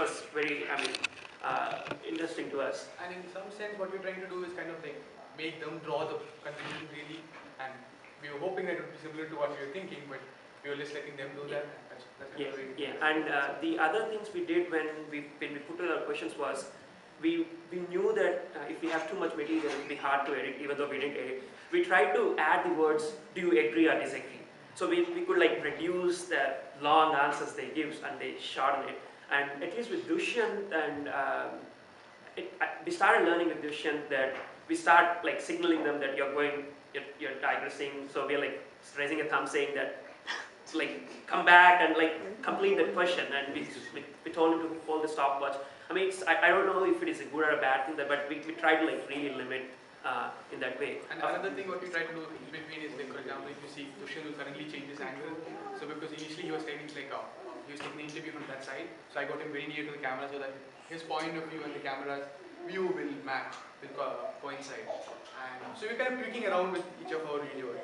was very, interesting to us. And in some sense, what we're trying to do is kind of like make them draw the conclusion really, and we were hoping that it would be similar to what we were thinking, but we were just letting them do that. And that's kind of Yeah. And the other things we did when we put together our questions was, we knew that if we have too much material, it would be hard to edit, even though we didn't edit. We tried to add the words, do you agree or disagree? So we could like reduce the long answers they give and they shorten it. And at least with Dushyant and we started learning with Dushyant that we start like signaling them that you're digressing. So we're like raising a thumb saying that like come back and like complete the question. And we told him to hold the stopwatch. I mean, I don't know if it is a good or a bad thing, but we try to like really limit in that way. And another thing what we try to do in between is like, for example, if you see Dushyant will suddenly change his angle. So because initially he was taking like he was taking the interview from that side, so I got him very near to the camera so that his point of view and the camera's view will match, will coincide. And so we're kind of tweaking around with each of our video.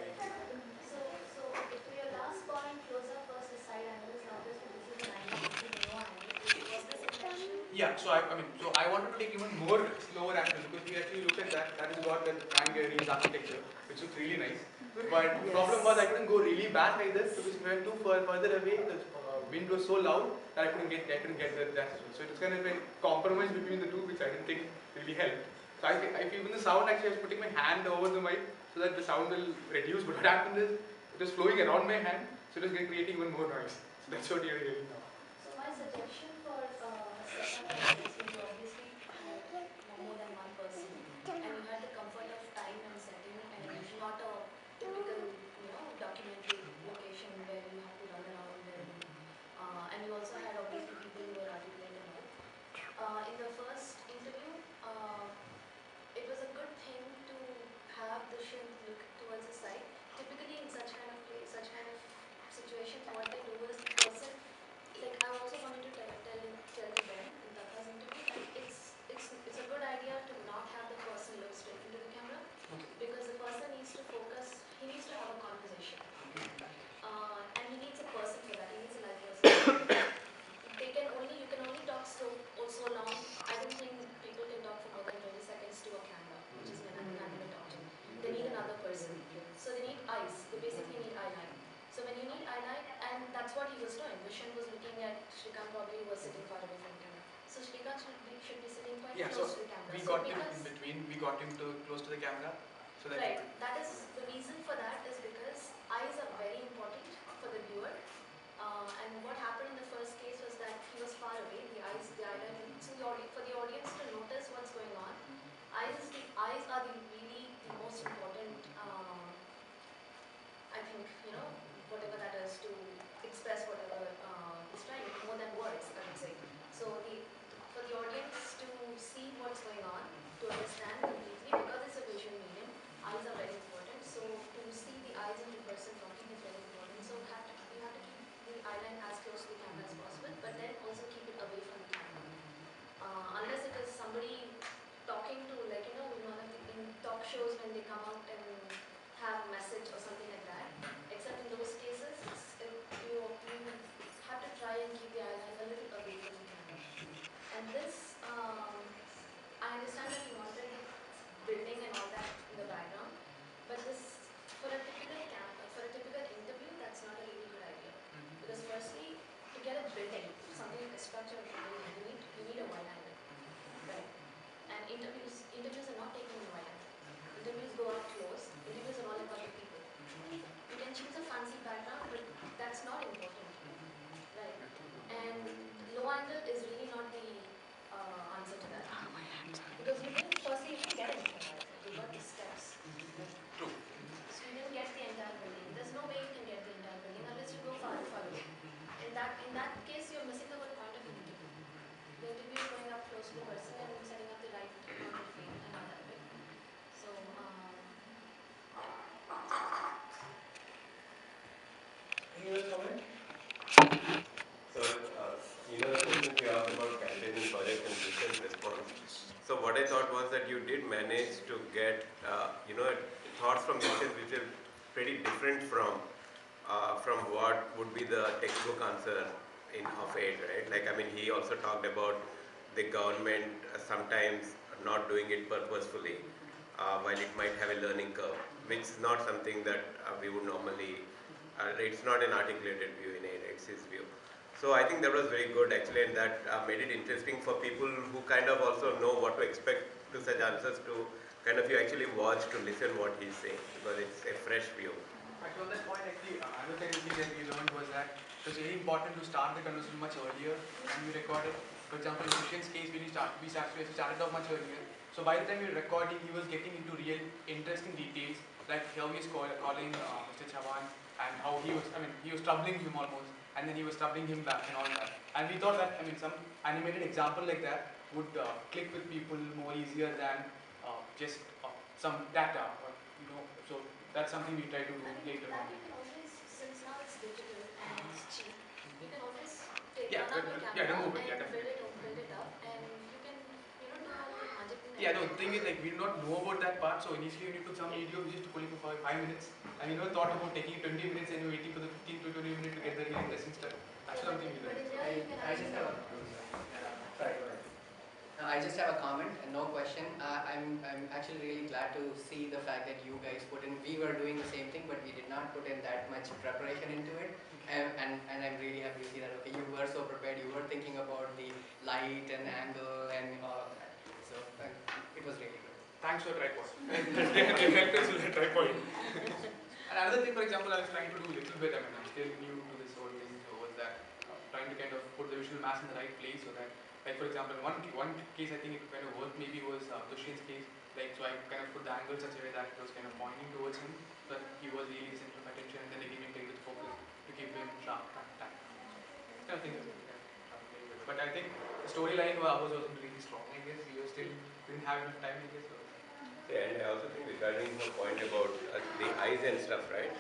So to your last point, closer versus side angles, obviously this is an angle, this is no angle. Was this intention? Yeah, so I wanted to take even more slower angles because we actually looked at that. That has got the triangular architecture, which looks really nice. But the problem was I couldn't go really back like this because if I went too further away, the wind was so loud that I couldn't get that. So it was kind of a compromise between the two, which I didn't think really helped. So I feel in the sound actually I was putting my hand over the mic so that the sound will reduce. But what happened is it was flowing around my hand, so it was creating even more noise. So that's what you're hearing now. So my suggestion for setup like this is obviously more than one person, and you had the comfort of time and setting, and it's not a typical documentary location where you have to run around and you also had obviously people who were articulate and all. In the first interview, it was a good thing to have Dushyant look towards the side. Typically in such kind of situations, what they do is the person, like I also wanted to tell Ben in Taka's interview that it's a good idea to not have the person look straight into the camera, because the person needs to focus, he needs to have a conversation. And he needs a person for that, he needs a live person. You can only talk so long. I don't think people can talk for more than 20 seconds to a camera, which is an animate object. They need another person. So they need eyes. They basically need eyeline. So when you need eyeline, and that's what he was doing. Dushyant was looking at Srikanth, probably was sitting far away from the camera. So Srikanth should be sitting quite close to the camera. We got him in between. We got him close to the camera. So that right. That is the reason for that is because eyes are very important for the viewer. And what happened in the first case was that he was far away, the eyeline. So for the audience to notice what's going on, eyes are really the most important, I think, whatever that is, to express whatever is trying, more than words, I would say. So for the audience to see what's going on, to understand completely, because it's a visual medium, eyes are very important. So to see the eyes of the person talking is very important. So you have to keep the eyeline as close to the camera as possible, but then also keep it away from the camera. Unless it is somebody talking to, like, in talk shows when they come out and have a message or something like that. Except in those cases, you have to try and keep the eyeline a little away from the camera. And this, I understand that you wanted building and all that in the background, but this, for a typical interview, that's not a really good idea. Because firstly, to get a building, something like a structure of a building, you need a wide angle, right? And interviews are not taken in wide angle. Interviews go up close. Interviews are all about the people. You can choose a fancy background, but that's not important, right? And low angle is really not the answer to that. Because you didn't get anything out of it. You got the steps. True. So you didn't get the entire building. There's no way you can get the entire building unless you go far away. In that case, you're missing the whole point of an interview. The interview is going up close to the person and setting up the right amount of frame and all that. Right? So, any other comment? So, the question you asked about campaigning project and Dushyant's response. So what I thought was that you did manage to get, thoughts from Dushyant which are pretty different from what would be the textbook answer of aid, right? Like, I mean, he also talked about the government sometimes not doing it purposefully, while it might have a learning curve, which is not something that we would normally, it's not an articulated view in aid, it's his view. So I think that was very good actually, and that made it interesting for people who kind of also know what to expect to such answers, to kind of you actually watch to listen what he's saying, because it's a fresh view. Actually, on that point, actually, another thing that we learned was that it was very important to start the conversation much earlier when we recorded. For example, in Christian's case, we started off much earlier. So by the time we were recording, he was getting into real interesting details, like how he was calling Mr. Chavan, and how he was, he was troubling him almost, and then he was troubling him back and all that. And we thought that, some animated example like that would click with people more easier than just some data, so that's something we try to do later on. You can always, since now it's digital and it's cheap, you can always take Yeah, one of the camera remove it, and definitely. build it up, and you can, do all the magic thing. Yeah, no, the thing is, like, we do not know about that part, so initially when you took some video, we just pull it for 5 minutes, and we never thought about taking 20 minutes and waiting for the 15 to 20 minutes to get the really interesting stuff. That's something we But learned. in real, you can I just have a sorry, go ahead. No, I just have a comment and no question. I'm actually really glad to see the fact that you guys put in. We were doing the same thing, but we did not put in that much preparation into it. And I'm really happy to see that. Okay, you were so prepared. You were thinking about the light and angle and all of that. So it was really good. Thanks for tripod. It helped us with the tripod. And another thing, for example, I was trying to do a little bit, I'm still new to this whole thing, so was that trying to kind of put the visual mass in the right place so that, like, for example, one case I think it kind of worked maybe was Dushyant's case, like, so I kind of put the angle such a way that it was kind of pointing towards him, so that he was really the center of attention, and then they gave him take the focus to keep him sharp. Kind of thing. But I think the storyline wasn't really strong, I guess. We still didn't have enough time, I guess. So. Yeah, and I also think regarding the point about the eyes and stuff, right?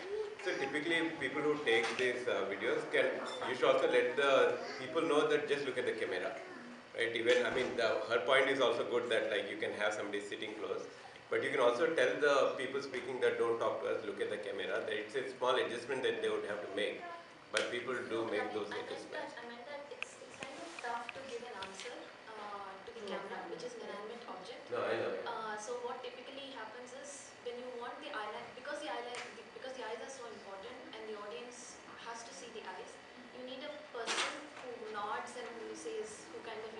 So typically people who take these videos you should also let the people know that just look at the camera, right? Even, her point is also good that like you can have somebody sitting close, but you can also tell the people speaking that don't talk to us, look at the camera. That it's a small adjustment that they would have to make, but people do make those adjustments. I meant that it's kind of tough to give an answer to the camera, which is an inanimate object. No, I know. So what typically happens is when you want the eyeline, because the eyes are so important and the audience has to see the eyes, you need a person who nods and who says, who kind of,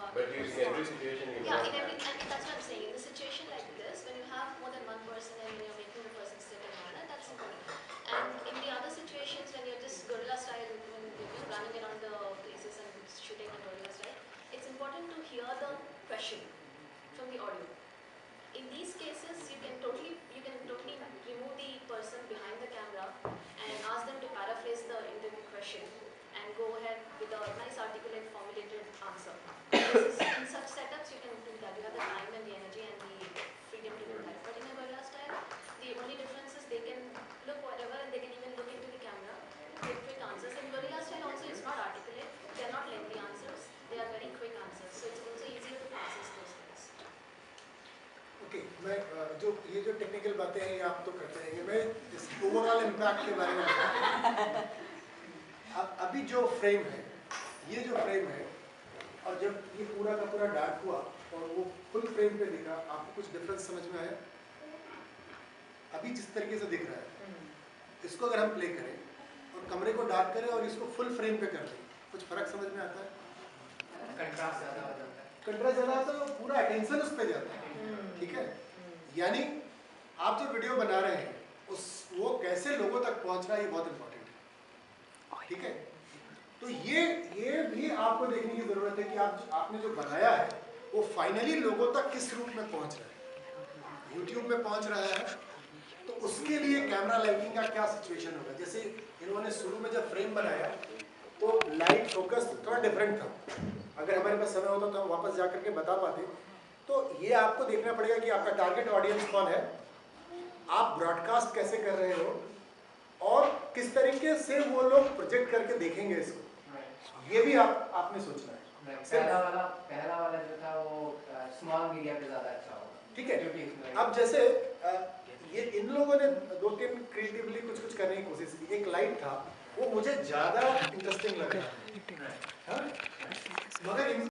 But in every situation you yeah, have in that. every, and that's what I'm saying. In a situation like this, when you have more than one person and you're making the person sit and all that, that's important. And in the other situations when you're just guerrilla style, when you're running around the places and shooting a guerrilla style, it's important to hear the question from the audio. In these cases, you can totally remove the person behind the camera and ask them to paraphrase the interview question and go ahead with a nice articulate formulated answer. In such setups, you can do that. You have the time and the energy and the freedom to do that. But in a guerrilla style, the only difference is they can look whatever and they can even look into the camera, give quick answers. In guerrilla style also, it's not articulate. They are not lengthy answers. They are very quick answers. So it's also easier to process those things. Okay मैं ये जो technical बातें हैं ये आप तो करते रहेंगे मैं इस ओवरऑल इम्पैक्ट के बारे में अभी जो फ्रेम है ये जो फ्रेम है और जब ये पूरा का पूरा डार्क हुआ और वो फुल फ्रेम पे दिखा आपको कुछ डिफरेंस समझ में आया? अभी जिस तरीके से दिख रहा है इसको अगर हम प्ले करें और कमरे को डार्क करें और इसको फुल फ्रेम पे कर दें कुछ फर्क समझ में आता है? कंट्रास्ट ज़्यादा हो जाता है। कंट्रास्ट ज़्यादा आता है पूरा अटेंशन उस पर जाता है, ठीक है? यानी आप जो वीडियो बना रहे हैं वो कैसे लोगों तक पहुंच रहा है ये बहुत इंपॉर्टेंट है, ठीक है? तो ये भी आपको देखने की ज़रूरत है कि आपने जो बनाया है वो फाइनली लोगों तक किस रूप में पहुंच रहा है। यूट्यूब में पहुंच रहा है तो उसके लिए कैमरा लाइटिंग का क्या सिचुएशन होगा। जैसे इन्होंने शुरू में जब फ्रेम बनाया तो लाइट फोकस थोड़ा डिफरेंट था, अगर हमारे पास समय होता तो हम वापस जा करके बता पाते। तो ये आपको देखना पड़ेगा कि आपका टारगेट ऑडियंस कौन है, आप ब्रॉडकास्ट कैसे कर रहे हो और किस तरीके से वो लोग प्रोजेक्ट करके देखेंगे इसको, ये भी आपने सोचना है। पहला वाला जो था वो स्मॉल मीडिया पे ज़्यादा अच्छा होगा, ठीक है। अब जैसे ये इन लोगों ने 2-3 क्रिएटिवली कुछ करने की कोशिश की। एक लाइट था वो मुझे ज्यादा इंटरेस्टिंग लग रहा है, हाँ? मगर